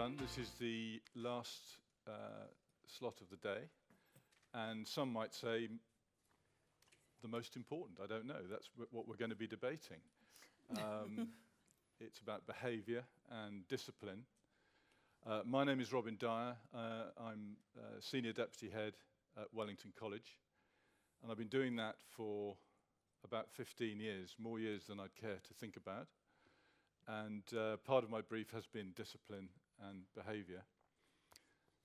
done. This is the last slot of the day, and some might say the most important. I don't know. That's what we're going to be debating. It's about behaviour and discipline. My name is Robin Dyer. I'm Senior Deputy Head at Wellington College, and I've been doing that for about 15 years, more years than I'd care to think about. And part of my brief has been discipline and behaviour.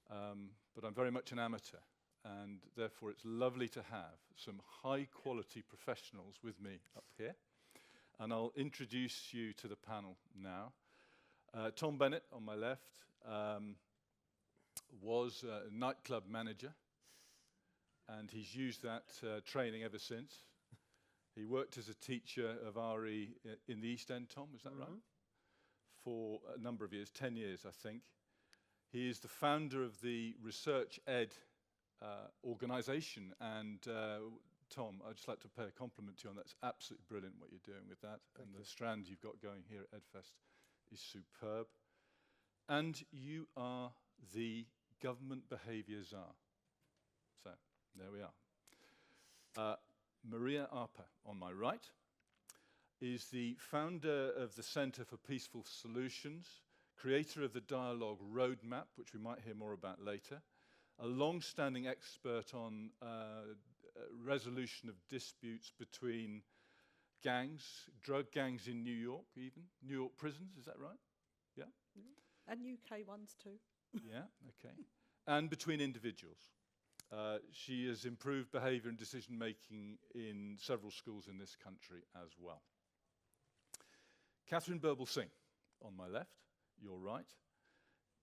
But I'm very much an amateur, and therefore it's lovely to have some high-quality professionals with me up here. And I'll introduce you to the panel now. Tom Bennett, on my left, was a nightclub manager, and he's used that training ever since. He worked as a teacher of RE in the East End, Tom, is that right? For a number of years, 10 years, I think. He is the founder of the Research Ed organisation, and Tom, I'd just like to pay a compliment to you on that. It's absolutely brilliant what you're doing with that, and the strand you've got going here at EdFest is superb. And you are the government behaviour czar. So, there we are. Maria Arpa, on my right, is the founder of the Centre for Peaceful Solutions, creator of the Dialogue Roadmap, which we might hear more about later, a long-standing expert on resolution of disputes between gangs, drug gangs in New York even, New York prisons, is that right? Yeah? And UK ones too. Yeah, okay. And between individuals. She has improved behaviour and decision-making in several schools in this country as well. Catherine Burble-Singh, on my left, your right,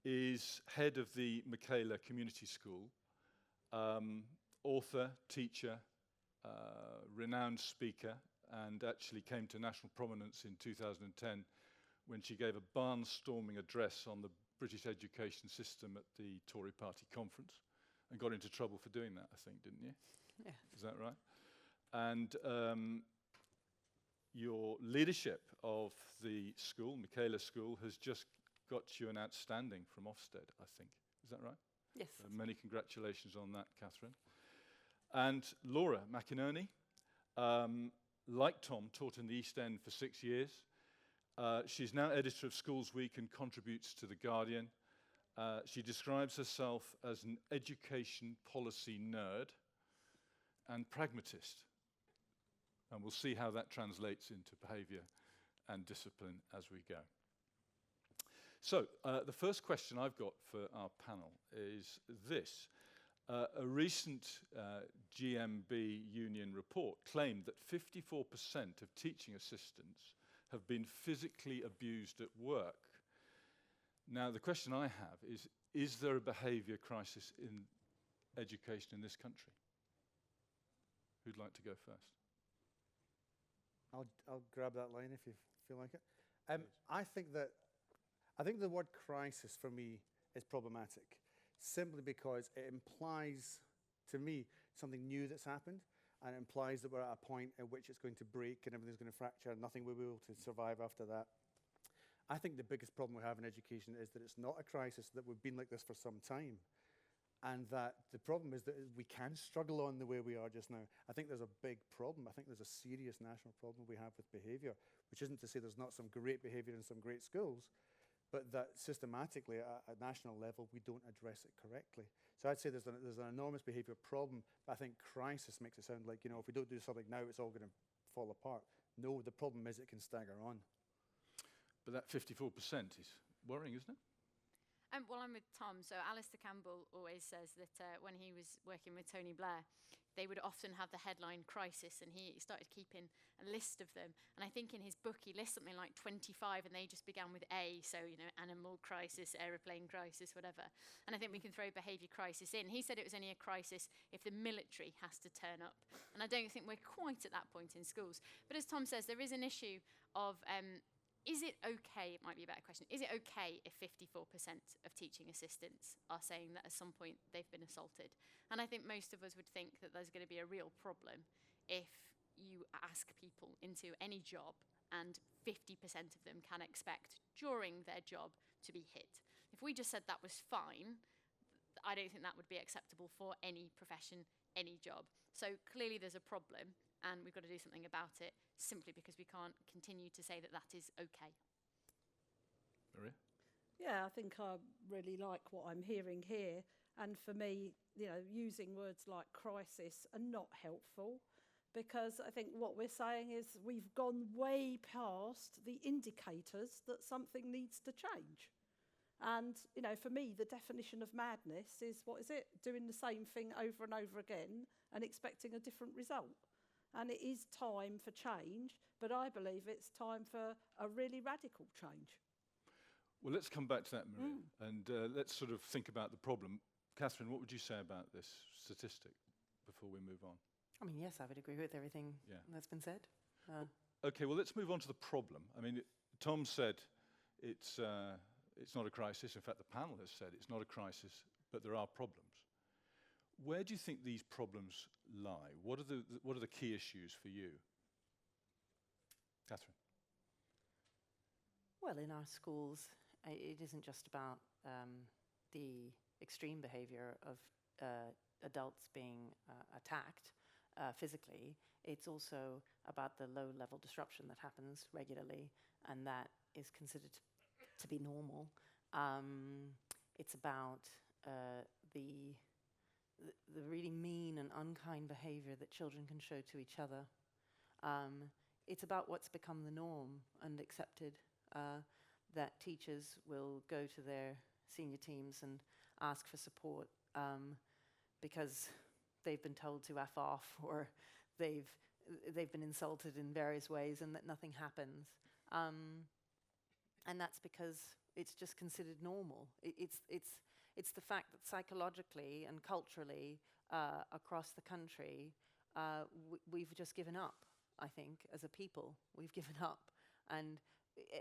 is head of the Michaela Community School, author, teacher, renowned speaker, and actually came to national prominence in 2010 when she gave a barnstorming address on the British education system at the Tory party conference. And got into trouble for doing that, I think, didn't you? Yeah. Is that right? And your leadership of the school, Michaela School, has just got you an outstanding from Ofsted, I think. Is that right? Yes. Many congratulations on that, Catherine. And Laura McInerney, like Tom, taught in the East End for 6 years. She's now editor of Schools Week and contributes to The Guardian. She describes herself as an education policy nerd and pragmatist. And we'll see how that translates into behaviour and discipline as we go. So, the first question I've got for our panel is this. A recent GMB union report claimed that 54% of teaching assistants have been physically abused at work. Now, the question I have is there a behaviour crisis in education in this country? Who'd like to go first? I'll grab that line if you feel like it. I think the word crisis for me is problematic, simply because it implies, to me, something new that's happened, and it implies that we're at a point at which it's going to break and everything's going to fracture and nothing will be able to survive after that. I think the biggest problem we have in education is that it's not a crisis, that we've been like this for some time. And that the problem is that we can struggle on the way we are just now. I think there's a big problem. I think there's a serious national problem we have with behaviour, which isn't to say there's not some great behaviour in some great schools, but that systematically at a national level, we don't address it correctly. So I'd say there's an enormous behaviour problem, but I think crisis makes it sound like, if we don't do something now, it's all going to fall apart. No, the problem is it can stagger on. But that 54% is worrying, isn't it? Well, I'm with Tom. So Alistair Campbell always says that when he was working with Tony Blair, they would often have the headline crisis, and he started keeping a list of them. And I think in his book, he lists something like 25, and they just began with A. So, animal crisis, aeroplane crisis, whatever. And I think we can throw behaviour crisis in. He said it was only a crisis if the military has to turn up. And I don't think we're quite at that point in schools. But as Tom says, there is an issue of is it okay, it might be a better question, is it okay if 54% of teaching assistants are saying that at some point they've been assaulted? And I think most of us would think that there's going to be a real problem if you ask people into any job and 50% of them can expect during their job to be hit. If if we just said that was fine, I don't think that would be acceptable for any profession, any job. So clearly there's a problem, and we've got to do something about it, simply because we can't continue to say that that is okay. Maria? Yeah, I think I really like what I'm hearing here. And for me, using words like crisis are not helpful, because I think what we're saying is we've gone way past the indicators that something needs to change. And, for me, the definition of madness is, what is it? Doing the same thing over and over again and expecting a different result. And it is time for change, but I believe it's time for a really radical change. Well, let's come back to that, Maria, and let's sort of think about the problem. Catherine, what would you say about this statistic before we move on? I mean, yes, I would agree with everything that's been said. Okay, well, let's move on to the problem. I mean, Tom said it's not a crisis. In fact, the panel has said it's not a crisis, but there are problems. Where do you think these problems lie? What are the key issues for you? Catherine? Well, in our schools, it isn't just about the extreme behavior of adults being attacked physically. It's also about the low-level disruption that happens regularly, and that is considered to be normal. It's about the really mean and unkind behavior that children can show to each other. It's about what's become the norm and accepted, that teachers will go to their senior teams and ask for support because they've been told to F off, or they've been insulted in various ways, and that nothing happens. And that's because it's just considered normal. It's the fact that psychologically and culturally across the country, we've just given up, I think, as a people. We've given up. And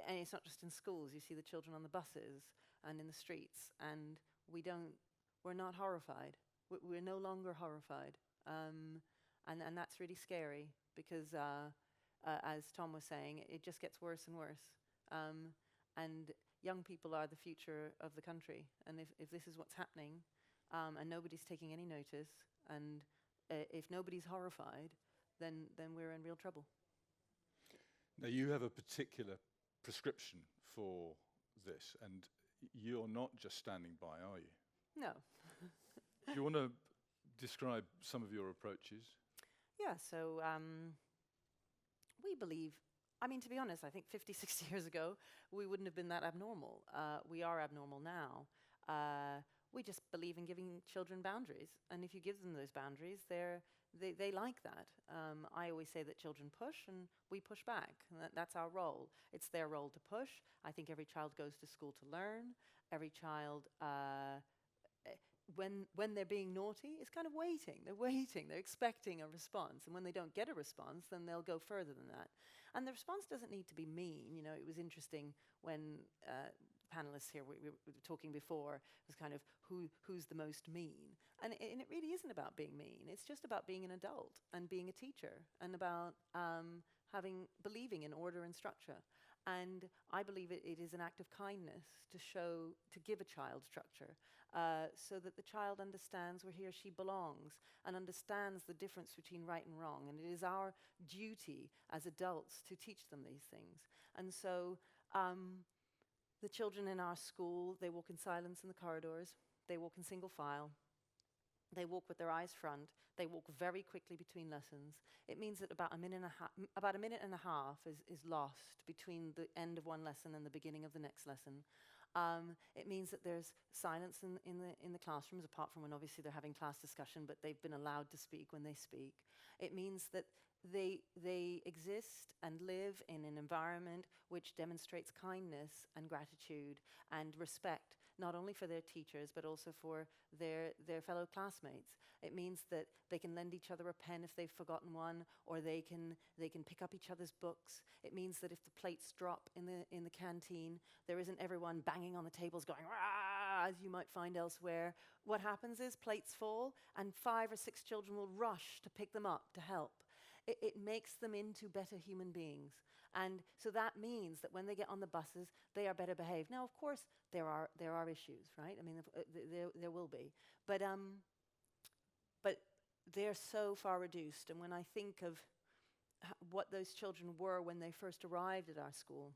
it's not just in schools. You see the children on the buses and in the streets, and we're not horrified. We're no longer horrified. And that's really scary, because as Tom was saying, it just gets worse and worse. And young people are the future of the country. And if this is what's happening, and nobody's taking any notice, and if nobody's horrified, then we're in real trouble. Now, you have a particular prescription for this, and you're not just standing by, are you? No. Do you want to describe some of your approaches? Yeah, so we believe, I mean, to be honest, I think 50, 60 years ago, we wouldn't have been that abnormal. We are abnormal now. We just believe in giving children boundaries. And if you give them those boundaries, they like that. I always say that children push and we push back. And that's our role. It's their role to push. I think every child goes to school to learn. Every child, when they're being naughty, is kind of waiting. They're waiting. They're expecting a response. And when they don't get a response, then they'll go further than that. And the response doesn't need to be mean. You know, it was interesting when panelists here, we were talking before, was kind of who's the most mean. And it really isn't about being mean. It's just about being an adult and being a teacher, and about believing in order and structure. And I believe it is an act of kindness to give a child structure, so that the child understands where he or she belongs and understands the difference between right and wrong. And it is our duty as adults to teach them these things. And so the children in our school, they walk in silence in the corridors. They walk in single file. They walk with their eyes front. They walk very quickly between lessons. It means that about a minute and a half is lost between the end of one lesson and the beginning of the next lesson. It means that there's silence in the classrooms, apart from when obviously they're having class discussion, but they've been allowed to speak when they speak. It means that they exist and live in an environment which demonstrates kindness and gratitude and respect, not only for their teachers, but also for their fellow classmates. It means that they can lend each other a pen if they've forgotten one, or they can pick up each other's books. It means that if the plates drop in the canteen, there isn't everyone banging on the tables going, "Rah!" as you might find elsewhere. What happens is plates fall, and 5 or 6 children will rush to pick them up to help. it makes them into better human beings. And so that means that when they get on the buses, they are better behaved. Now, of course, there are issues, right? I mean, there will be. But they're so far reduced. And when I think of what those children were when they first arrived at our school,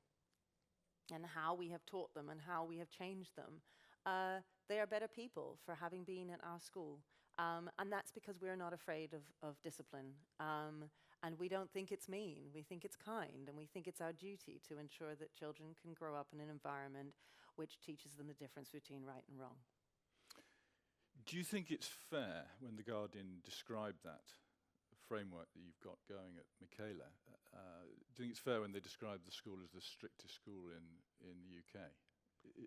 and how we have taught them and how we have changed them, they are better people for having been at our school. And that's because we're not afraid of discipline. And we don't think it's mean. We think it's kind. And we think it's our duty to ensure that children can grow up in an environment which teaches them the difference between right and wrong. Do you think it's fair when The Guardian described that framework that you've got going at Michaela? Do you think it's fair when they describe the school as the strictest school in the UK?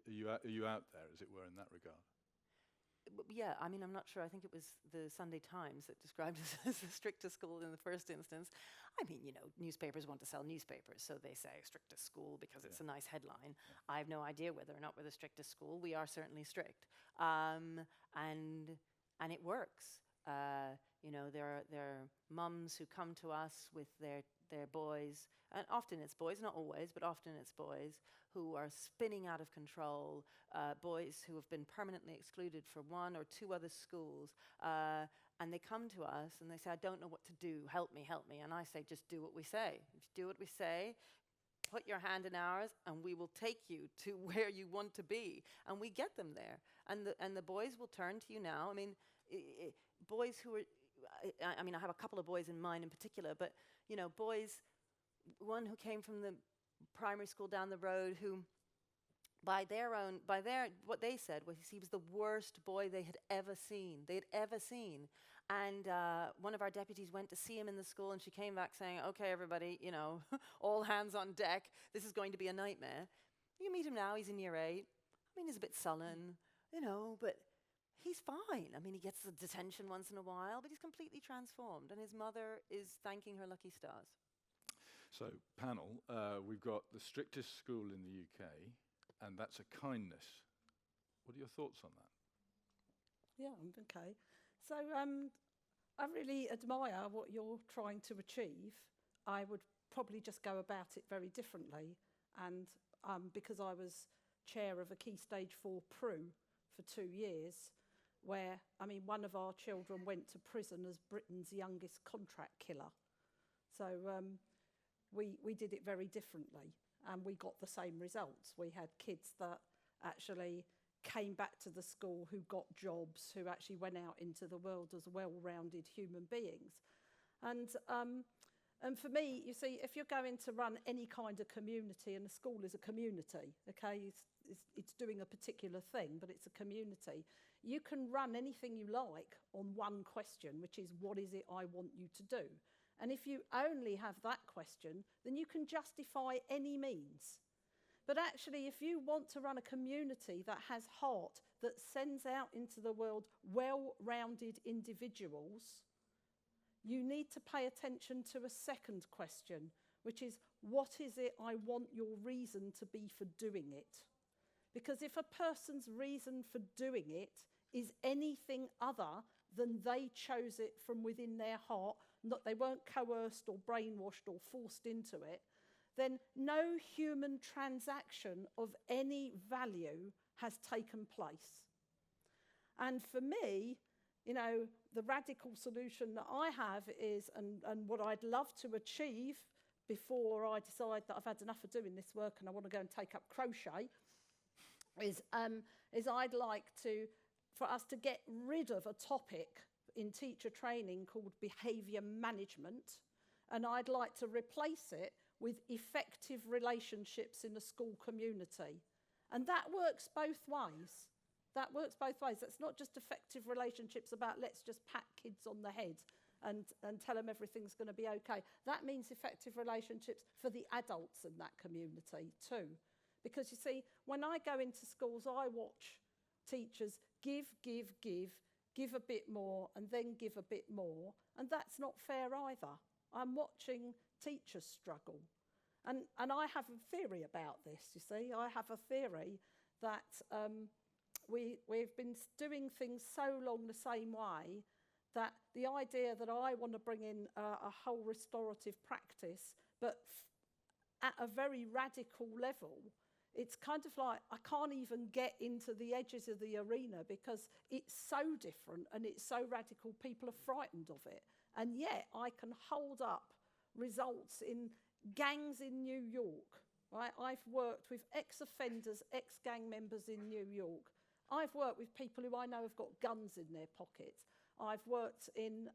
Are you out there, as it were, in that regard? Yeah, I mean, I'm not sure. I think it was the Sunday Times that described us as the strictest school in the first instance. I mean, you know, newspapers want to sell newspapers, so they say strictest school because it's a nice headline. Yeah. I have no idea whether or not we're the strictest school. We are certainly strict. And it works. You know, there are mums who come to us with their boys, and often it's boys, not always, but often it's boys, who are spinning out of control, boys who have been permanently excluded from one or two other schools, and they come to us and they say, I don't know what to do, help me. And I say, just do what we say. If you do what we say, put your hand in ours, and we will take you to where you want to be. And we get them there. And the boys will turn to you now. I mean, boys who are, I mean, I have a couple of boys in mind in particular, but, you know, boys, one who came from the primary school down the road who, what they said was he was the worst boy they'd ever seen. And one of our deputies went to see him in the school, and she came back saying, okay, everybody, you know, all hands on deck. This is going to be a nightmare. You meet him now, he's in year 8. I mean, he's a bit sullen, you know, but he's fine. I mean, he gets the detention once in a while, but he's completely transformed, and his mother is thanking her lucky stars. So, panel, we've got the strictest school in the UK, and that's a kindness. What are your thoughts on that? Yeah, okay. So I really admire what you're trying to achieve. I would probably just go about it very differently. And because I was chair of a Key Stage 4 PRU for 2 years, where, I mean, one of our children went to prison as Britain's youngest contract killer. So we did it very differently, and we got the same results. We had kids that actually came back to the school, who got jobs, who actually went out into the world as well-rounded human beings. And for me, you see, if you're going to run any kind of community, and a school is a community, okay, it's doing a particular thing, but it's a community, you can run anything you like on one question, which is, what is it I want you to do? And if you only have that question, then you can justify any means. But actually, if you want to run a community that has heart, that sends out into the world well-rounded individuals, you need to pay attention to a second question, which is, what is it I want your reason to be for doing it? Because if a person's reason for doing it is anything other than they chose it from within their heart, not they weren't coerced or brainwashed or forced into it, then no human transaction of any value has taken place. And for me, you know, the radical solution that I have is, and what I'd love to achieve before I decide that I've had enough of doing this work and I want to go and take up crochet, is I'd like for us to get rid of a topic in teacher training called behaviour management, and I'd like to replace it with effective relationships in the school community. And that works both ways. That's not just effective relationships about let's just pat kids on the head and tell them everything's going to be okay. That means effective relationships for the adults in that community too. Because you see, when I go into schools, I watch teachers give a bit more, and then give a bit more. And that's not fair either. I'm watching teachers struggle. And I have a theory about this, you see. I have a theory that we've been doing things so long the same way that the idea that I want to bring in a whole restorative practice, but at a very radical level, it's kind of like I can't even get into the edges of the arena because it's so different and it's so radical, people are frightened of it. And yet I can hold up results in gangs in New York, right? I've worked with ex-offenders, ex-gang members in New York. I've worked with people who I know have got guns in their pockets. I've worked in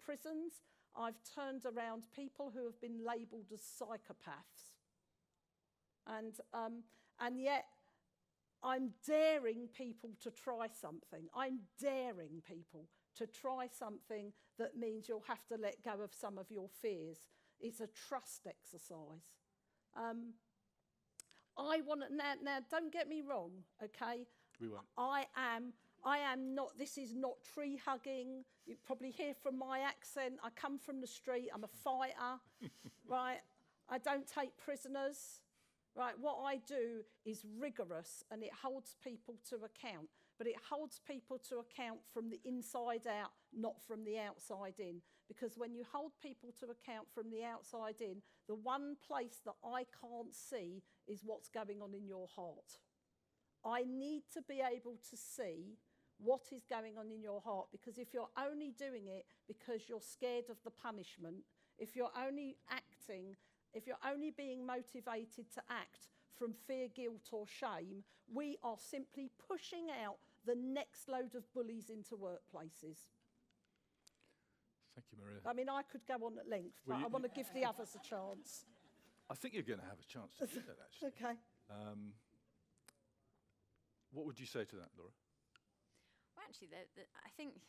prisons. I've turned around people who have been labelled as psychopaths. And yet I'm daring people to try something. I'm daring people to try something that means you'll have to let go of some of your fears. It's a trust exercise. I want to, now don't get me wrong, okay? We won't. I am not, this is not tree hugging. You probably hear from my accent. I come from the street. I'm a fighter, right? I don't take prisoners, right? What I do is rigorous and it holds people to account. But it holds people to account from the inside out, not from the outside in. Because when you hold people to account from the outside in, the one place that I can't see is what's going on in your heart. I need to be able to see what is going on in your heart, because if you're only doing it because you're scared of the punishment, if you're only acting, if you're only being motivated to act from fear, guilt or shame, we are simply pushing out the next load of bullies into workplaces. Thank you, Maria. I mean, I could go on at length, Well, but I want to give the others a chance. I think you're going to have a chance to do that, actually. Okay. What would you say to that, Laura? Well, actually, I think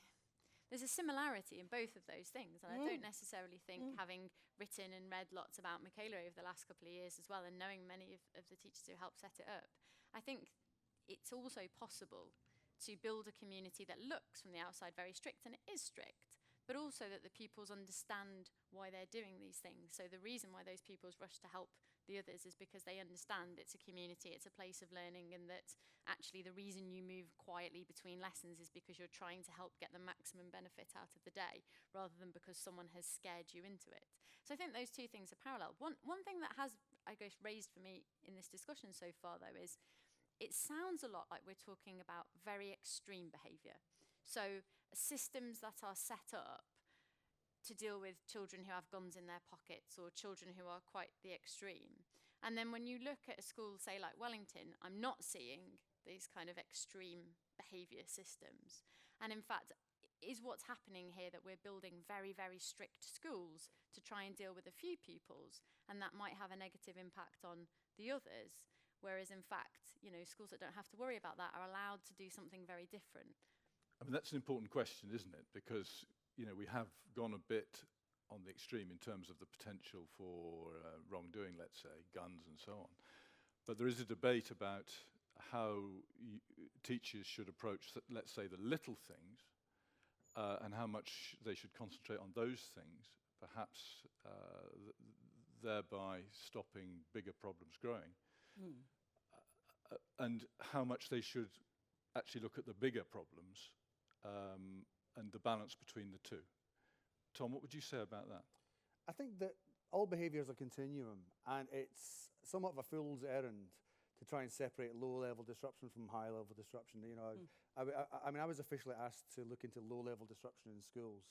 there's a similarity in both of those things. And I don't necessarily think, having written and read lots about Michaela over the last couple of years as well, and knowing many of the teachers who helped set it up, I think it's also possible to build a community that looks from the outside very strict, and it is strict, but also that the pupils understand why they're doing these things. So the reason why those pupils rush to help the others is because they understand it's a community, it's a place of learning, and that actually the reason you move quietly between lessons is because you're trying to help get the maximum benefit out of the day, rather than because someone has scared you into it. So I think those two things are parallel. One thing that has, I guess, raised for me in this discussion so far, though, is it sounds a lot like we're talking about very extreme behaviour. So systems that are set up to deal with children who have guns in their pockets or children who are quite the extreme. And then when you look at a school, say like Wellington, I'm not seeing these kind of extreme behaviour systems. And in fact, is what's happening here that we're building very, very strict schools to try and deal with a few pupils, and that might have a negative impact on the others. Whereas in fact, you know, schools that don't have to worry about that are allowed to do something very different. I mean, that's an important question, isn't it? Because, you know, we have gone a bit on the extreme in terms of the potential for wrongdoing, let's say, guns and so on. But there is a debate about how teachers should approach, let's say, the little things and how much they should concentrate on those things, perhaps thereby stopping bigger problems growing. And how much they should actually look at the bigger problems and the balance between the two. Tom, what would you say about that? I think that all behaviour is a continuum, and it's somewhat of a fool's errand to try and separate low-level disruption from high-level disruption. You know, I mean, I was officially asked to look into low-level disruption in schools.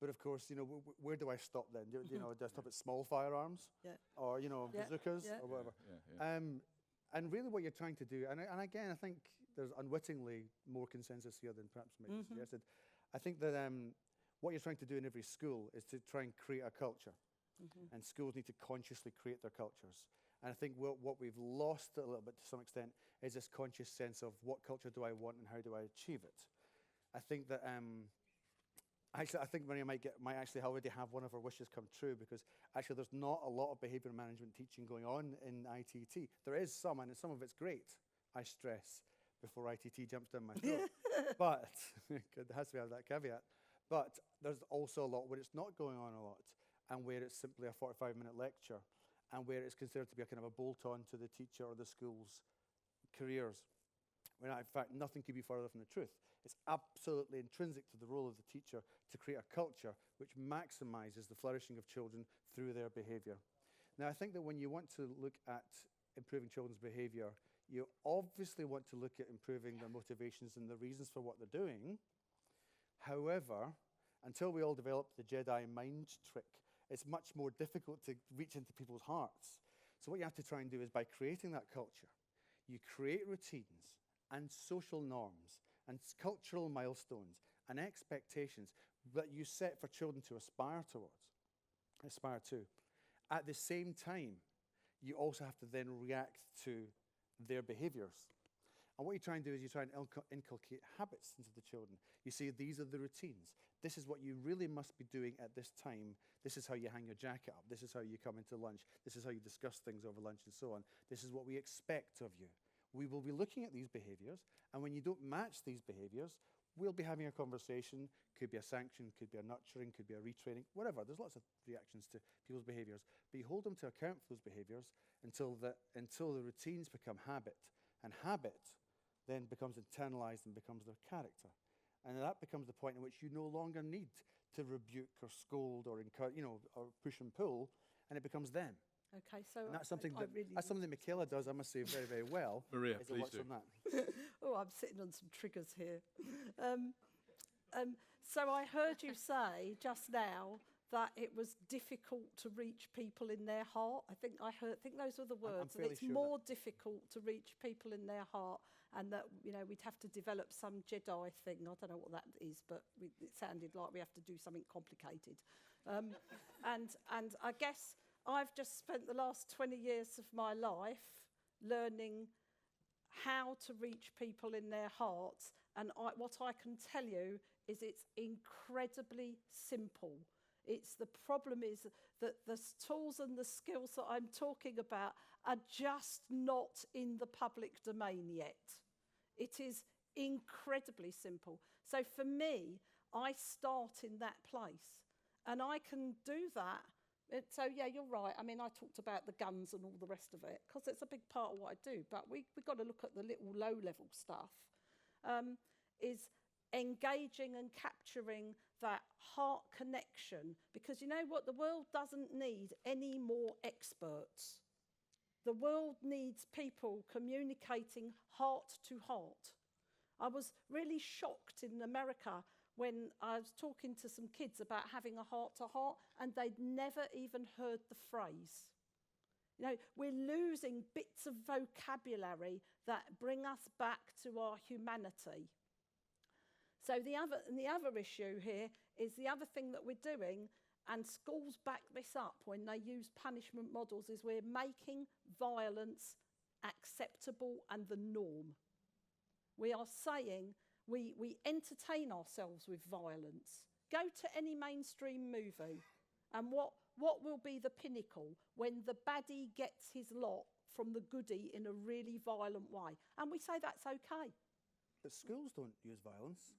But of course, you know, where do I stop then? Do you know, do I stop at small firearms? Yeah. Or, you know, bazookas or whatever? And really what you're trying to do, and again, I think there's unwittingly more consensus here than perhaps might be suggested. I think that what you're trying to do in every school is to try and create a culture. And schools need to consciously create their cultures. And I think what we've lost a little bit to some extent is this conscious sense of what culture do I want and how do I achieve it. I think that actually, I think Maria might actually already have one of her wishes come true, because actually there's not a lot of behaviour management teaching going on in ITT. There is some, and some of it's great, I stress, before ITT jumps down my throat. But, there has to have that caveat. But there's also a lot where it's not going on a lot, and where it's simply a 45-minute lecture, and where it's considered to be a kind of a bolt-on to the teacher or the school's careers. When in fact, nothing could be further from the truth. It's absolutely intrinsic to the role of the teacher to create a culture which maximizes the flourishing of children through their behavior. Now, I think that when you want to look at improving children's behavior, you obviously want to look at improving their motivations and the reasons for what they're doing. However, until we all develop the Jedi mind trick, it's much more difficult to reach into people's hearts. So what you have to try and do is, by creating that culture, you create routines and social norms and cultural milestones and expectations that you set for children to aspire to. At the same time, you also have to then react to their behaviors. And what you try and do is you try and inculcate habits into the children. You say, these are the routines. This is what you really must be doing at this time. This is how you hang your jacket up. This is how you come into lunch. This is how you discuss things over lunch and so on. This is what we expect of you. We will be looking at these behaviors, and when you don't match these behaviors, we'll be having a conversation. Could be a sanction, could be a nurturing, could be a retraining, whatever. There's lots of reactions to people's behaviors. But you hold them to account for those behaviors until the routines become habit. And habit then becomes internalized and becomes their character. And that becomes the point in which you no longer need to rebuke or scold or encourage, or push and pull, and it becomes them. Okay, so And that's something I that really Michaela does, I must say, very, very well. Maria, is it please works do. on that. Oh, I'm sitting on some triggers here. So I heard you say just now that it was difficult to reach people in their heart. I think those were the I'm words. And fairly it's sure more difficult to reach people in their heart, and that we'd have to develop some Jedi thing. I don't know what that is, but it sounded like we have to do something complicated. And I guess I've just spent the last 20 years of my life learning how to reach people in their hearts. And what I can tell you is it's incredibly simple. The problem is that the tools and the skills that I'm talking about are just not in the public domain yet. It is incredibly simple. So for me, I start in that place, and I can do that. So yeah, you're right. I mean, I talked about the guns and all the rest of it because it's a big part of what I do. But we've got to look at the little low-level stuff. Is engaging and capturing that heart connection, because you know what, the world doesn't need any more experts. The world needs people communicating heart to heart. I was really shocked in America when I was talking to some kids about having a heart to heart, and they'd never even heard the phrase. We're losing bits of vocabulary that bring us back to our humanity. So the other issue here is the other thing that we're doing, and schools back this up when they use punishment models, is we're making violence acceptable and the norm. We are saying we entertain ourselves with violence. Go to any mainstream movie, and what will be the pinnacle when the baddie gets his lot from the goodie in a really violent way? And we say that's okay. But schools don't use violence.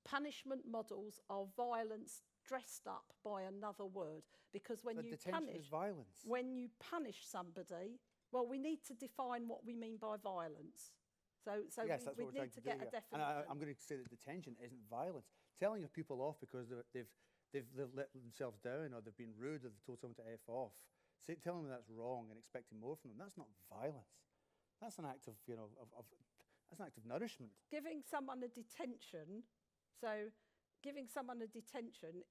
Punishment models are violence dressed up by another word, because when But you detention is violence. punish somebody, well, we need to define what we mean by violence. So Yes, that's we what we're need trying to get do a here. And definition. I'm going to say that detention isn't violence. Telling people off because they've let themselves down, or they've been rude, or they've told someone to F off. Telling them that's wrong and expecting more from them, that's not violence. That's an act of, that's an act of nourishment. Giving someone a detention,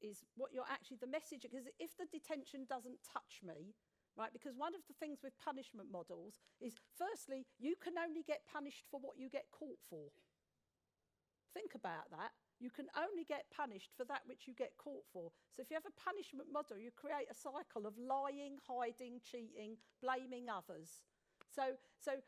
is what you're actually, the message, because if the detention doesn't touch me, right, because one of the things with punishment models is, firstly, you can only get punished for what you get caught for. Think about that. You can only get punished for that which you get caught for. So if you have a punishment model, you create a cycle of lying, hiding, cheating, blaming others. So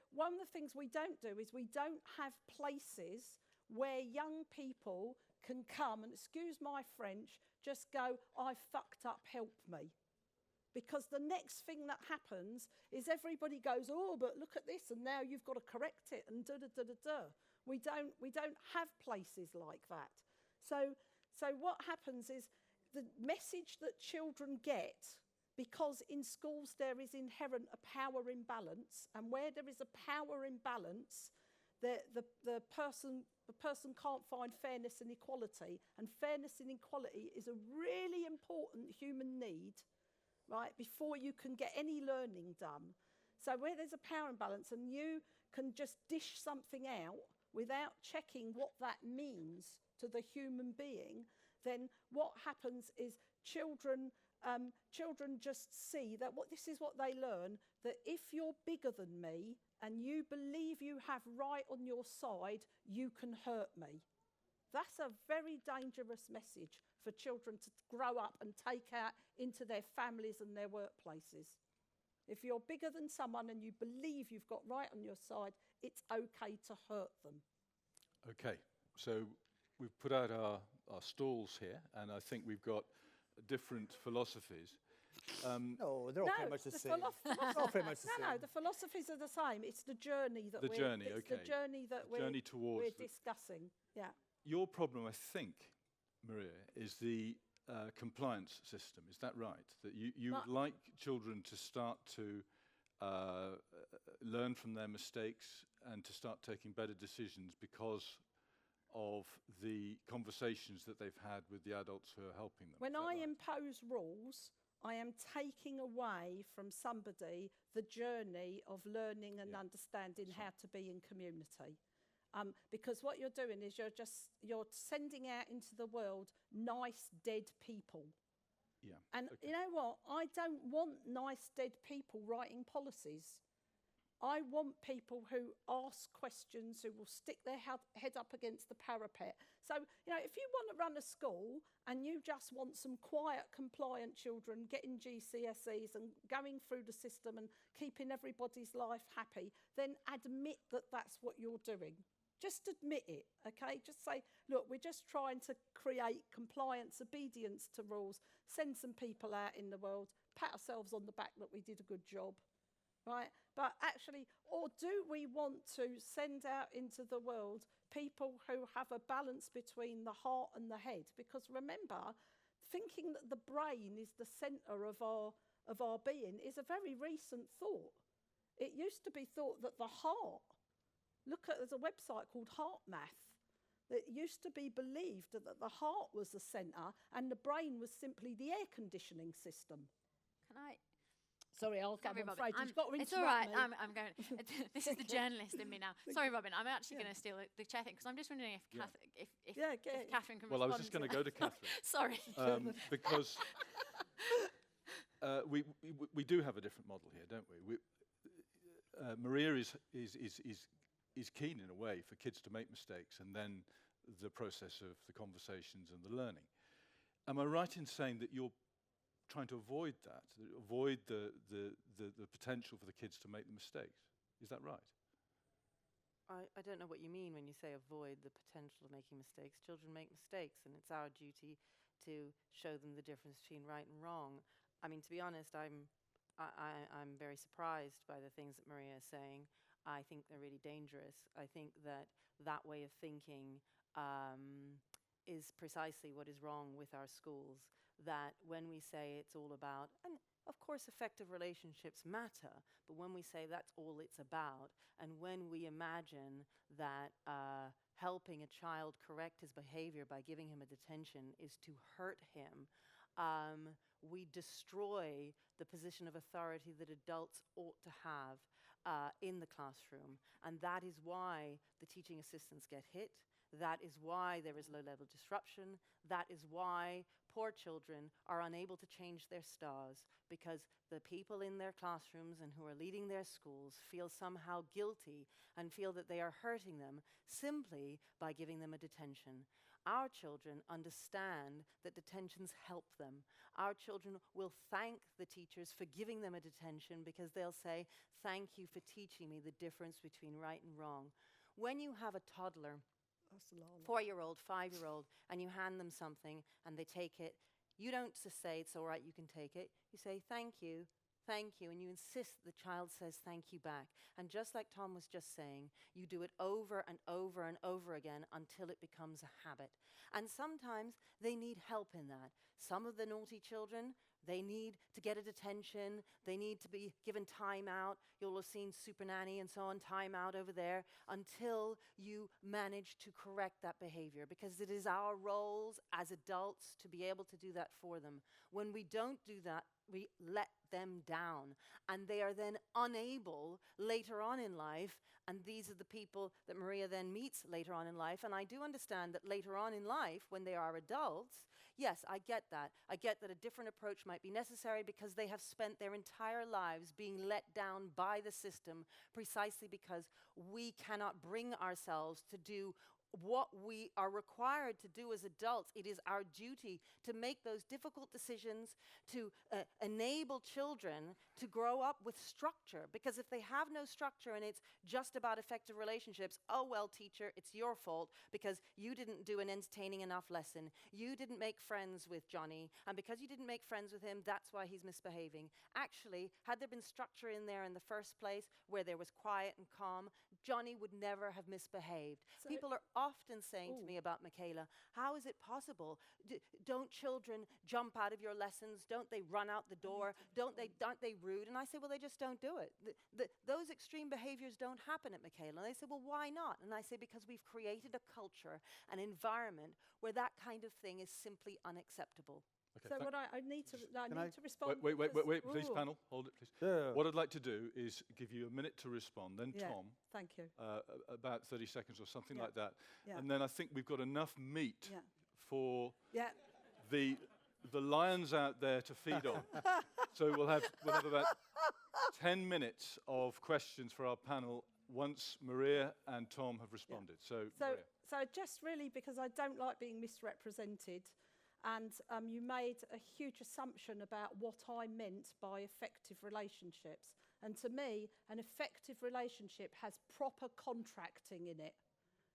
one of the things we don't do is we don't have places where young people can come and, excuse my French, just go, I fucked up, help me. Because the next thing that happens is everybody goes, oh, but look at this, and now you've got to correct it, and da-da-da-da-da. We don't have places like that. So what happens is the message that children get, because in schools there is inherent a power imbalance, and where there is a power imbalance, the person the person can't find fairness and equality. And fairness and equality is a really important human need, right, before you can get any learning done. So where there's a power imbalance and you can just dish something out without checking what that means to the human being, then what happens is children just see that this is what they learn, that if you're bigger than me and you believe you have right on your side, you can hurt me. That's a very dangerous message for children to grow up and take out into their families and their workplaces. If you're bigger than someone and you believe you've got right on your side, it's okay to hurt them. Okay, so we've put out our stalls here, and I think we've got different philosophies. No, they're all pretty much the same. They're all pretty much the same. No, the philosophies are the same. It's the journey that The journey, okay. the journey that Journey towards we're discussing. Yeah. Your problem, I think, Maria, is the compliance system. Is that right? That you would like children to start to learn from their mistakes and to start taking better decisions because of the conversations that they've had with the adults who are helping them. When I impose rules, I am taking away from somebody the journey of learning and understanding how to be in community. Because what you're doing is you're sending out into the world nice dead people. Yeah. And you know what? I don't want nice dead people writing policies. I want people who ask questions, who will stick their head up against the parapet. So, if you want to run a school and you just want some quiet, compliant children getting GCSEs and going through the system and keeping everybody's life happy, then admit that that's what you're doing. Just admit it, okay? Just say, look, we're just trying to create compliance, obedience to rules, send some people out in the world, pat ourselves on the back that we did a good job, right? But actually, or do we want to send out into the world people who have a balance between the heart and the head? Because remember, thinking that the brain is the centre of our being is a very recent thought. It used to be thought that the heart, there's a website called Heart Math that used to be believed that the heart was the centre and the brain was simply the air conditioning system. Can I? Sorry, I'm afraid you've got to interrupt It's all right. me. I'm going. This is the journalist in me now. Sorry, Robin. I'm actually going to steal the chair thing because I'm just wondering if Catherine can respond. Well, I was just going to go to Catherine. Sorry. Because we do have a different model here, don't we? Maria is keen in a way for kids to make mistakes and then the process of the conversations and the learning. Am I right in saying that you're trying to avoid that, avoid the potential for the kids to make the mistakes? Is that right? I don't know what you mean when you say avoid the potential of making mistakes. Children make mistakes, and it's our duty to show them the difference between right and wrong. I mean, to be honest, I'm very surprised by the things that Maria is saying. I think they're really dangerous. I think that way of thinking is precisely what is wrong with our schools. That when we say it's all about, and of course effective relationships matter, but when we say that's all it's about, and when we imagine that helping a child correct his behavior by giving him a detention is to hurt him, we destroy the position of authority that adults ought to have in the classroom. And that is why the teaching assistants get hit. That is why there is low-level disruption. That is why poor children are unable to change their stars, because the people in their classrooms and who are leading their schools feel somehow guilty and feel that they are hurting them simply by giving them a detention. Our children understand that detentions help them. Our children will thank the teachers for giving them a detention because they'll say, "Thank you for teaching me the difference between right and wrong." When you have a toddler, 4-year-old, 5-year-old, and you hand them something and they take it, you don't just say, "It's all right, you can take it." You say, "Thank you, thank you," and you insist the child says thank you back. And just like Tom was just saying, you do it over and over and over again until it becomes a habit. And sometimes they need help in that. Some of the naughty children They need to get a detention. They need to be given time out. You'll have seen Super Nanny and so on, time out over there, until you manage to correct that behavior, because it is our roles as adults to be able to do that for them. When we don't do that, we let them down, and they are then unable later on in life, and these are the people that Maria then meets later on in life. And I do understand that later on in life, when they are adults, yes, I get that. I get that a different approach might be necessary because they have spent their entire lives being let down by the system, precisely because we cannot bring ourselves to do what we are required to do as adults. It is our duty to make those difficult decisions, to enable children to grow up with structure. Because if they have no structure and it's just about effective relationships, oh, well, teacher, it's your fault because you didn't do an entertaining enough lesson. You didn't make friends with Johnny, and because you didn't make friends with him, that's why he's misbehaving. Actually, had there been structure in there in the first place, where there was quiet and calm, Johnny would never have misbehaved. So People are often saying to me about Michaela, how is it possible? Don't children jump out of your lessons? Don't they run out the door? Aren't they rude? And I say, well, they just don't do it. Those extreme behaviors don't happen at Michaela. And they say, well, why not? And I say, because we've created a culture, an environment where that kind of thing is simply unacceptable. Okay, So what I need to respond. wait, because- please, Ooh. panel, hold it, please. Yeah. What I'd like to do is give you a minute to respond, then Yeah, Tom, thank you. about 30 seconds or something Yeah. like that. Yeah. And then I think we've got enough meat Yeah. for Yeah. the lions out there to feed on. So we'll have about 10 minutes of questions for our panel once Maria and Tom have responded. So, Maria. So just really because I don't like being misrepresented, and you made a huge assumption about what I meant by effective relationships. And to me, an effective relationship has proper contracting in it.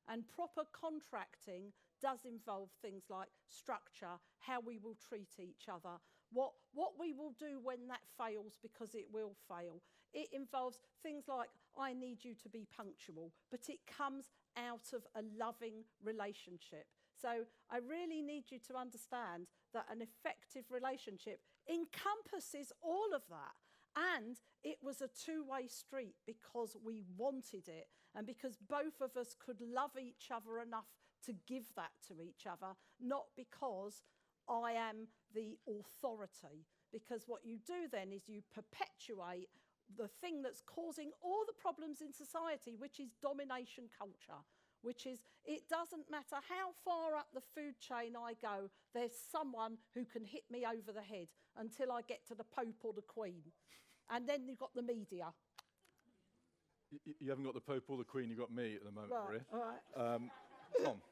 And proper contracting does involve things like structure, how we will treat each other, what we will do when that fails, because it will fail. It involves things like, I need you to be punctual, but it comes out of a loving relationship. So I really need you to understand that an effective relationship encompasses all of that. And it was a two-way street because we wanted it, and because both of us could love each other enough to give that to each other, not because I am the authority. Because what you do then is you perpetuate the thing that's causing all the problems in society, which is domination culture. Which is, it doesn't matter how far up the food chain I go, there's someone who can hit me over the head until I get to the Pope or the Queen. And then you've got the media. You haven't got the Pope or the Queen, you've got me at the moment, Maria. All right. Tom.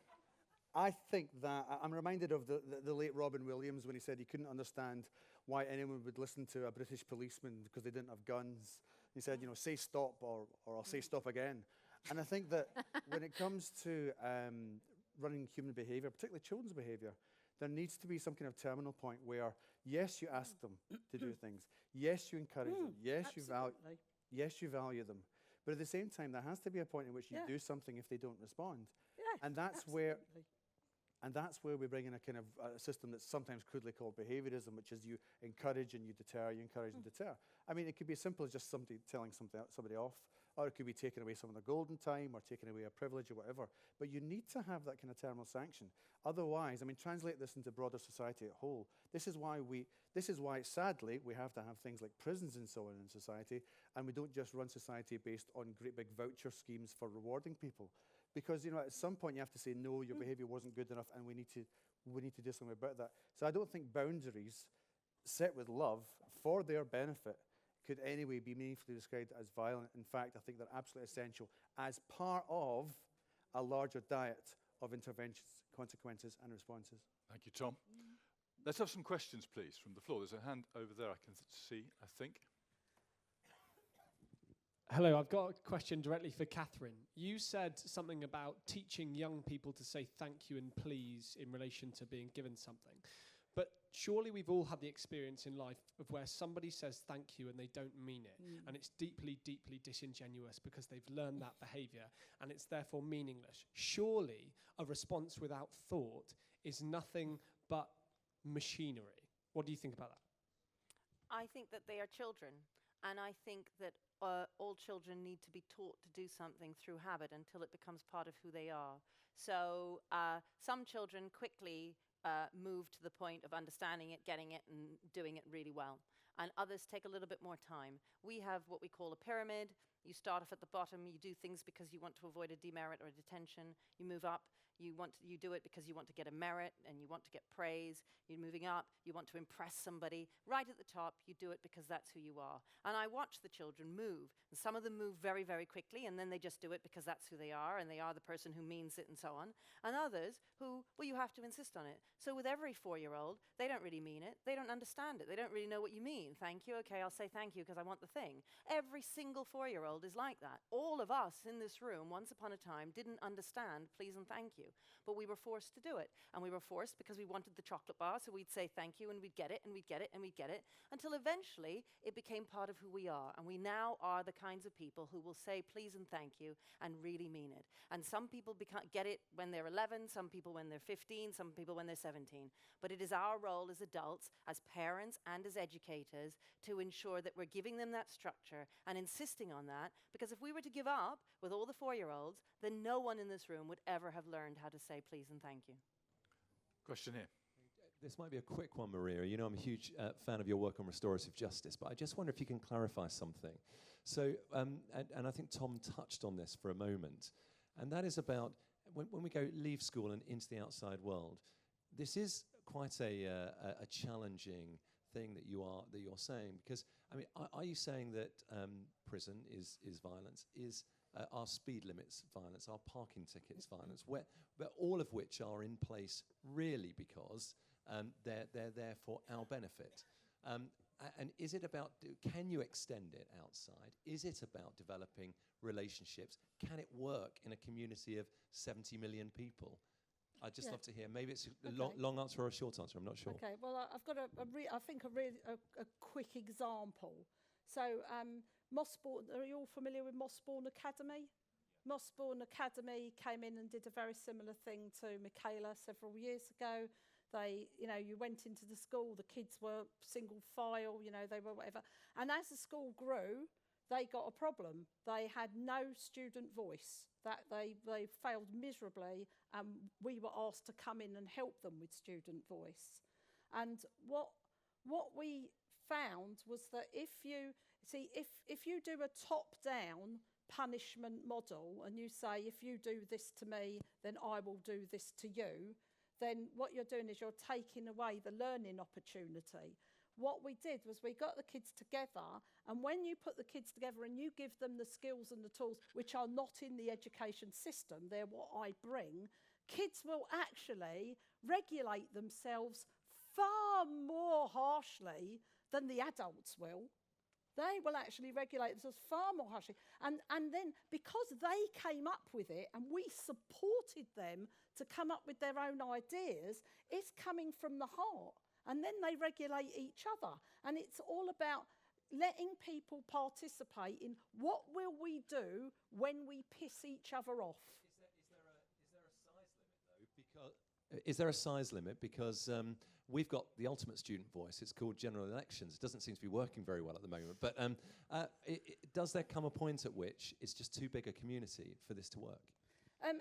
I think that I'm reminded of the late Robin Williams when he said he couldn't understand why anyone would listen to a British policeman because they didn't have guns. He said, say stop or I'll say stop again. And I think that when it comes to running human behavior, particularly children's behavior, there needs to be some kind of terminal point where, yes, you ask them to do things. Yes, you encourage them. Yes, you value them. But at the same time, there has to be a point in which you do something if they don't respond. Yeah, And that's where we bring in a kind of a system that's sometimes crudely called behaviorism, which is you encourage and you deter, you encourage and deter. I mean, it could be as simple as just somebody telling somebody off, or it could be taking away some of their golden time, or taking away a privilege, or whatever. But you need to have that kind of terminal sanction. Otherwise, I mean, translate this into broader society at whole. This is why, sadly, we have to have things like prisons and so on in society, and we don't just run society based on great big voucher schemes for rewarding people. Because, at some point you have to say, no, your behavior wasn't good enough, and we need to do something about that. So I don't think boundaries set with love for their benefit could anyway be meaningfully described as violent. In fact, I think they're absolutely essential as part of a larger diet of interventions, consequences, and responses. Thank you, Tom. Let's have some questions, please, from the floor. There's a hand over there I can see, I think. Hello, I've got a question directly for Catherine. You said something about teaching young people to say thank you and please in relation to being given something. But surely we've all had the experience in life of where somebody says thank you and they don't mean it. And it's deeply, deeply disingenuous because they've learned that behavior and it's therefore meaningless. Surely a response without thought is nothing but machinery. What do you think about that? I think that they are children, and I think that all children need to be taught to do something through habit until it becomes part of who they are. So some children quickly move to the point of understanding it, getting it, and doing it really well. And others take a little bit more time. We have what we call a pyramid. You start off at the bottom, you do things because you want to avoid a demerit or a detention. You move up, you do it because you want to get a merit and you want to get praise. You're moving up, you want to impress somebody. Right at the top, you do it because that's who you are. And I watch the children move. And some of them move very, very quickly, and then they just do it because that's who they are, and they are the person who means it, and so on. And others who, well, you have to insist on it. So with every 4-year-old, they don't really mean it. They don't understand it. They don't really know what you mean. Thank you, okay, I'll say thank you because I want the thing. Every single 4-year-old is like that. All of us in this room, once upon a time, didn't understand please and thank you. But we were forced to do it. And we were forced because we wanted the chocolate bar, so we'd say thank you, and we'd get it, and we'd get it, and we'd get it, until eventually it became part of who we are. And we now are the kinds of people who will say please and thank you and really mean it. And some people get it when they're 11, some people when they're 15, some people when they're 17. But it is our role as adults, as parents and as educators, to ensure that we're giving them that structure and insisting on that, because if we were to give up with all the 4-year-olds, then no one in this room would ever have learned how to say please and thank you. Question here. This might be a quick one, Maria. You know, I'm a huge fan of your work on restorative justice, but I just wonder if you can clarify something. So, and I think Tom touched on this for a moment, and that is about when we leave school and into the outside world. This is quite a challenging thing that you're saying, because I mean, are you saying that prison is violence? Are speed limits violence? Are parking tickets violence? Where all of which are in place really because they're there for our benefit. And is it about, can you extend it outside? Is it about developing relationships? Can it work in a community of 70 million people? I'd just love to hear. Maybe it's a long answer or a short answer. I'm not sure. Okay, well, I've got a quick example. So, Mossbourne, are you all familiar with Mossbourne Academy? Yeah. Mossbourne Academy came in and did a very similar thing to Michaela several years ago. They, you went into the school, the kids were single file, they were whatever. And as the school grew, they got a problem. They had no student voice. That they failed miserably, and we were asked to come in and help them with student voice. And what we found was that if you do a top-down punishment model and you say, if you do this to me, then I will do this to you, then what you're doing is you're taking away the learning opportunity. What we did was we got the kids together, and when you put the kids together and you give them the skills and the tools, which are not in the education system, they're what I bring, kids will actually regulate themselves far more harshly than the adults will. They will actually regulate themselves far more harshly. And then because they came up with it and we supported them to come up with their own ideas, it's coming from the heart. And then they regulate each other. And it's all about letting people participate in what will we do when we piss each other off. Is there a size limit? Because we've got the ultimate student voice. It's called general elections. It doesn't seem to be working very well at the moment. But does there come a point at which it's just too big a community for this to work?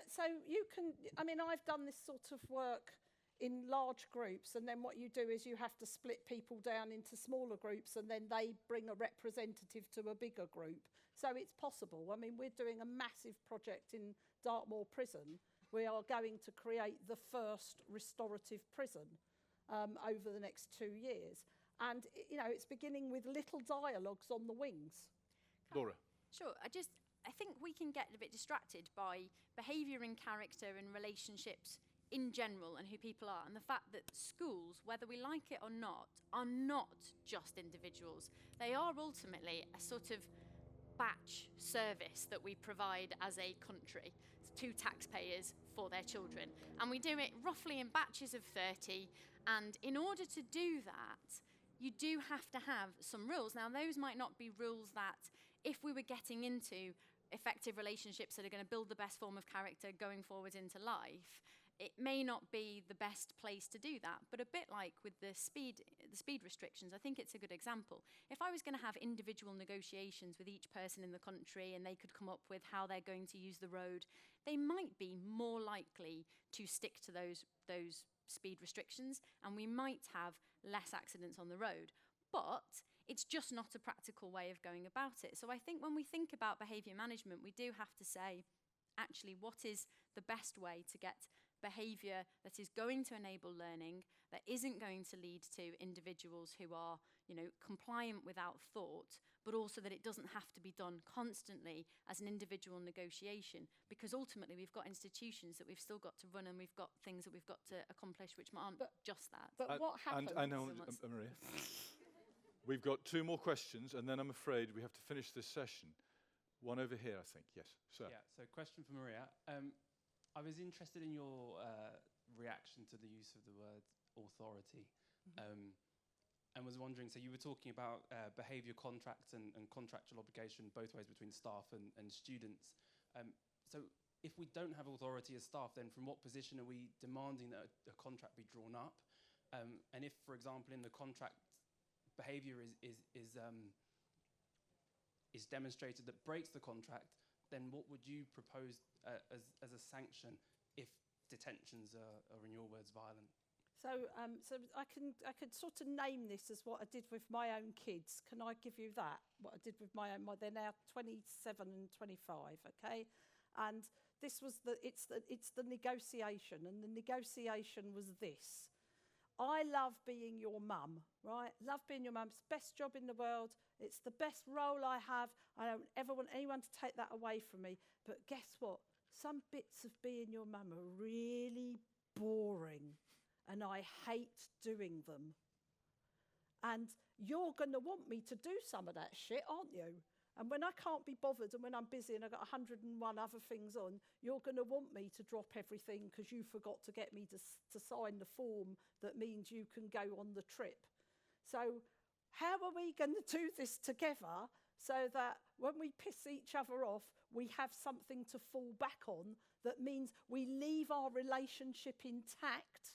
So you can, I've done this sort of work in large groups, and then what you do is you have to split people down into smaller groups, and then they bring a representative to a bigger group. So it's possible. We're doing a massive project in Dartmoor Prison. We are going to create the first restorative prison over the next 2 years. And, it's beginning with little dialogues on the wings. Laura. Sure. I think we can get a bit distracted by behaviour and character and relationships in general and who people are, and the fact that schools, whether we like it or not, are not just individuals. They are ultimately a sort of batch service that we provide as a country to taxpayers for their children. And we do it roughly in batches of 30, and in order to do that, you do have to have some rules. Now, those might not be rules that, if we were getting into effective relationships that are going to build the best form of character going forward into life, it may not be the best place to do that, but a bit like with the speed restrictions, I think it's a good example. If I was going to have individual negotiations with each person in the country and they could come up with how they're going to use the road, they might be more likely to stick to those speed restrictions, and we might have less accidents on the road. But it's just not a practical way of going about it. So I think when we think about behaviour management, we do have to say, actually, what is the best way to get behaviour that is going to enable learning, that isn't going to lead to individuals who are, compliant without thought, but also that it doesn't have to be done constantly as an individual negotiation, because ultimately we've got institutions that we've still got to run, and we've got things that we've got to accomplish which aren't just that. But what happens? And I know, Maria, we've got 2 more questions, and then I'm afraid we have to finish this session. One over here, I think. Yes, sir. Yeah, so question for Maria. I was interested in your reaction to the use of the word authority, and was wondering, so you were talking about behaviour contracts and contractual obligation both ways between staff and students. So if we don't have authority as staff, then from what position are we demanding that a contract be drawn up? And if, for example, in the contract, behaviour is demonstrated that breaks the contract, then what would you propose as a sanction if detentions are, in your words, violent? So I could sort of name this as what I did with my own kids. Can I give you that? What I did with my own, they're now 27 and 25, okay? And this was it's the negotiation, and the negotiation was this. I love being your mum, right? Love being your mum. It's the best job in the world. It's the best role I have. I don't ever want anyone to take that away from me. But guess what? Some bits of being your mum are really boring, and I hate doing them. And you're going to want me to do some of that shit, aren't you? And when I can't be bothered, and when I'm busy and I've got 101 other things on, you're going to want me to drop everything because you forgot to get me to sign the form that means you can go on the trip. So how are we going to do this together so that when we piss each other off, we have something to fall back on that means we leave our relationship intact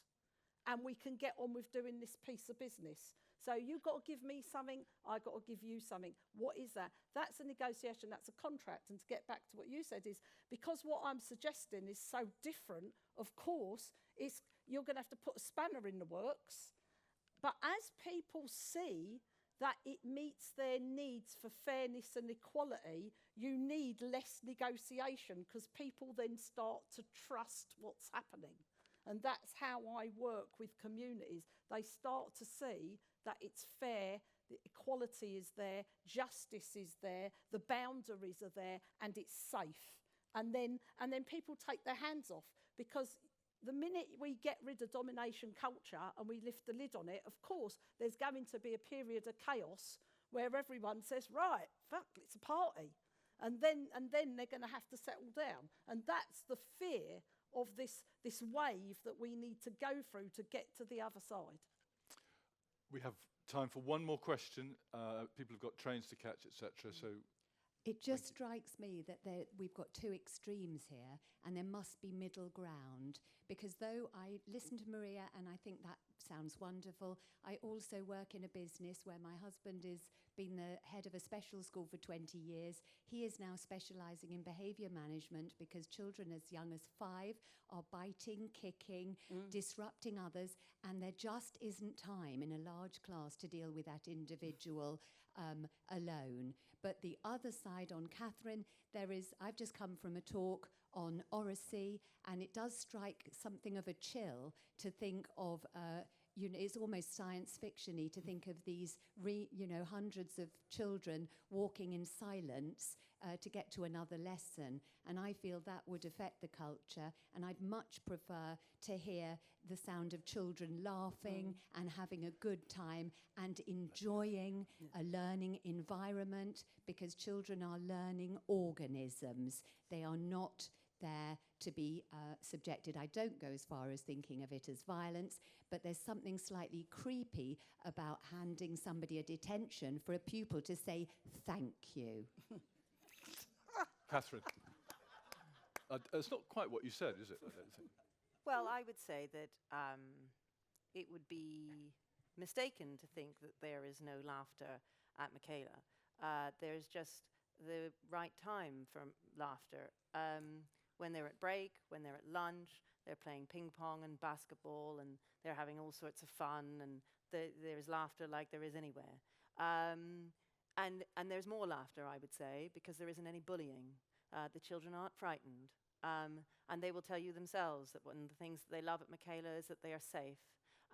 and we can get on with doing this piece of business? So you've got to give me something, I've got to give you something. What is that? That's a negotiation, that's a contract. And to get back to what you said is, because what I'm suggesting is so different, of course, you're going to have to put a spanner in the works. But as people see that it meets their needs for fairness and equality, you need less negotiation because people then start to trust what's happening. And that's how I work with communities. They start to see that it's fair, the equality is there, justice is there, the boundaries are there, and it's safe. And then people take their hands off, because the minute we get rid of domination culture and we lift the lid on it, of course, there's going to be a period of chaos where everyone says, right, fuck, it's a party. And then they're going to have to settle down. And that's the fear of this wave that we need to go through to get to the other side. We have time for one more question. People have got trains to catch, etc. So it just strikes me that we've got 2 extremes here, and there must be middle ground. Because though I listen to Maria and I think that sounds wonderful, I also work in a business where my husband has been the head of a special school for 20 years. He is now specialising in behaviour management because children as young as 5 are biting, kicking, disrupting others, and there just isn't time in a large class to deal with that individual alone. But the other side on Catherine, I've just come from a talk on oracy, and it does strike something of a chill to think of, it's almost science fiction-y to think of these, hundreds of children walking in silence to get to another lesson. And I feel that would affect the culture, and I'd much prefer to hear the sound of children laughing and having a good time and enjoying a learning environment, because children are learning organisms. They are not there to be subjected. I don't go as far as thinking of it as violence, but there's something slightly creepy about handing somebody a detention for a pupil to say thank you. Catherine, it's not quite what you said, is it? I don't think. Well, I would say that it would be mistaken to think that there is no laughter at Michaela. There's just the right time for laughter. When they're at break, when they're at lunch, they're playing ping pong and basketball, and they're having all sorts of fun, and there's laughter like there is anywhere. And there's more laughter, I would say, because there isn't any bullying. The children aren't frightened. And they will tell you themselves that one of the things that they love at Michaela is that they are safe,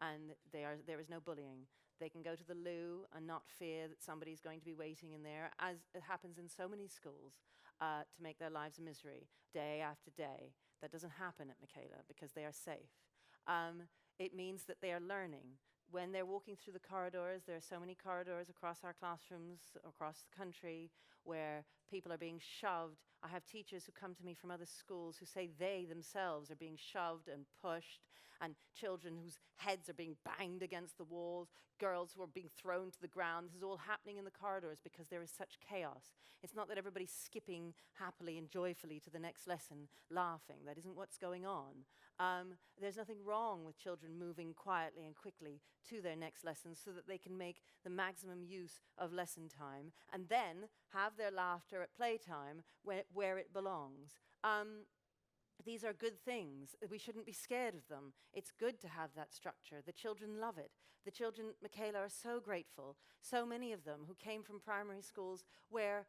and there is no bullying. They can go to the loo and not fear that somebody's going to be waiting in there, as it happens in so many schools, to make their lives a misery day after day. That doesn't happen at Michaela because they are safe. It means that they are learning. When they're walking through the corridors, there are so many corridors across our classrooms, across the country, where people are being shoved. I have teachers who come to me from other schools who say they themselves are being shoved and pushed, and children whose heads are being banged against the walls, girls who are being thrown to the ground. This is all happening in the corridors because there is such chaos. It's not that everybody's skipping happily and joyfully to the next lesson, laughing. That isn't what's going on. There's nothing wrong with children moving quietly and quickly to their next lesson so that they can make the maximum use of lesson time and then have their laughter at playtime where it belongs. These are good things. We shouldn't be scared of them. It's good to have that structure. The children love it. The children, Michaela, are so grateful. So many of them who came from primary schools where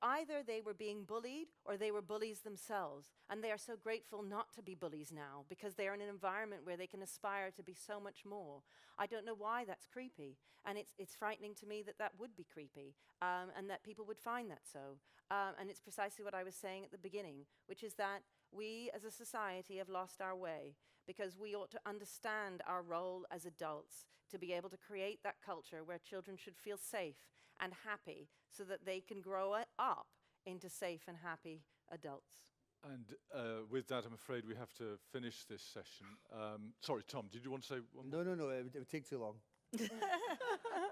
either they were being bullied or they were bullies themselves. And they are so grateful not to be bullies now because they are in an environment where they can aspire to be so much more. I don't know why that's creepy. And it's frightening to me that that would be creepy and that people would find that so. And it's precisely what I was saying at the beginning, which is that we as a society have lost our way because we ought to understand our role as adults to be able to create that culture where children should feel safe and happy so that they can grow up into safe and happy adults. And with that, I'm afraid we have to finish this session. Sorry, Tom, did you want to say one more? No, it would take too long. Do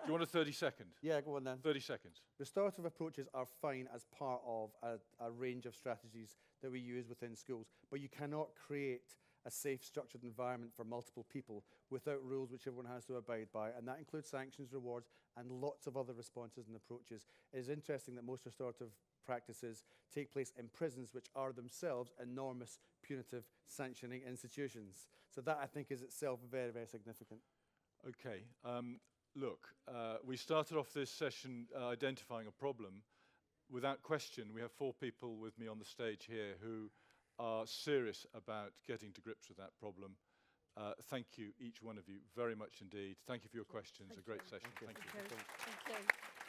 you want a 30-second? Yeah, go on then. 30 seconds. Restorative approaches are fine as part of a range of strategies that we use within schools, but you cannot create a safe, structured environment for multiple people without rules which everyone has to abide by, and that includes sanctions, rewards, and lots of other responses and approaches. It is interesting that most restorative practices take place in prisons, which are themselves enormous, punitive, sanctioning institutions. So that, I think, is itself very, very significant. Okay. Look, we started off this session identifying a problem. Without question, we have 4 people with me on the stage here who are serious about getting to grips with that problem. Thank you, each one of you, very much indeed. Thank you for your questions. A great session. Thank you. Thank you.